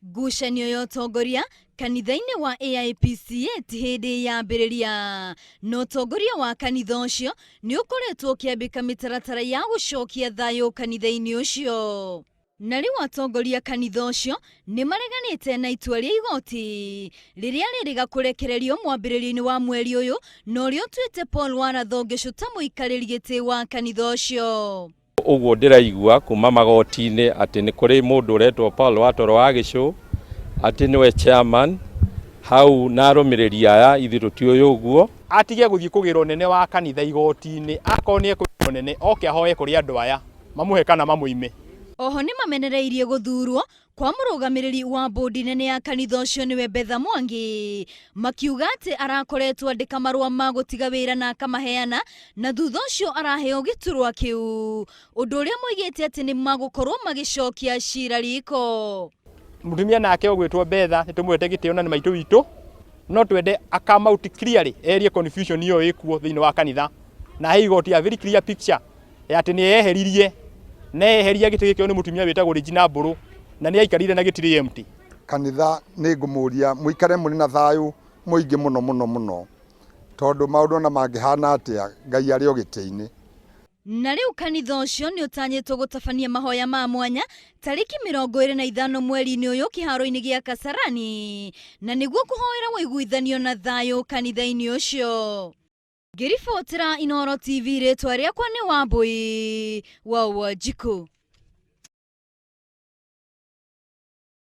Ngucanio ya ũtongoria kanitha-inĩ wa AIPCA ti hĩndĩ yambĩrĩria, no ũtongoria wa kanitha ũcio nĩ ũkoretwo ũkĩambĩka mĩtaratara ya gũcokia thayũ kanitha-inĩ ũcio. Na rĩu atongoria kanitha ũcio nĩ mareganĩte na itua rĩa igoti rĩrĩa rĩrĩga kũrekererio mwambĩrĩrio-inĩ wa mweri ũyũ, na ũrĩa ũtuĩte Paul Warathongesho ta mũikarĩri gĩtĩ wa kanitha ũcio. Uguo ndĩraigua kuma magoti-inĩ atĩ nĩ kũrĩ mũndũ ũretwo Paul Warathongesho atĩ nĩwe chairman hau na arũmĩrĩri aya ithuĩ tũtiũĩ ũguo. Atige gũthiĩ kũgĩrwo nene wa kanitha igoti-inĩ, akorwo nĩ ekũgĩrwo nene oke ahoe kũrĩ andũ aya mamũhe kana mamũime. Oho nĩ mamenereirie gũthurwo kwa mũrũgamĩrĩri wa bodi nene ya kanitha ũcio nĩwe Betha Mwangi, makiuga atĩ arakoretwo andĩka marũa ma gũtiga wĩra na akamaheana, na thutha ũcio araheo gĩturwa kĩu, ũndũ ũrĩa moigĩte atĩ nĩ magũkorwo magĩcokia cira riko. Mũtumia nake ũgwĩtwo Betha nĩ tũmwete gĩtĩo na nĩ maitũ witũ, no twende come out clearly area confusion ĩyo ĩkuo thĩinĩ wa kanitha, na he igoti a very clear picture ya atĩ nĩ yeheririe na eheria gĩtĩ gĩkĩo nĩ mũtumia wĩtagwo Regina Mbũrũ na nĩ aikarire na gĩtirĩ empty. Kanitha nĩ ngũmũria mũikare mũrĩ na thayũ mũingĩ mũno tondũ maũndũ na mangĩhana atĩa Ngai arĩ o gĩtĩ-inĩ. Na rĩu kanitha ũcio nĩ ũtanyĩtwo gũtabania mahoya ma mwanya tarĩki 25 mweri-inĩ ũyũ kĩharo-inĩ gĩa Kasarani, na nĩguo kũhoera ũiguithanio na thayũ kanitha-inĩ ũcio. Ngĩribotera Inooro TV, rĩtwa rĩakwa nĩ Wambui wa Wanjiku.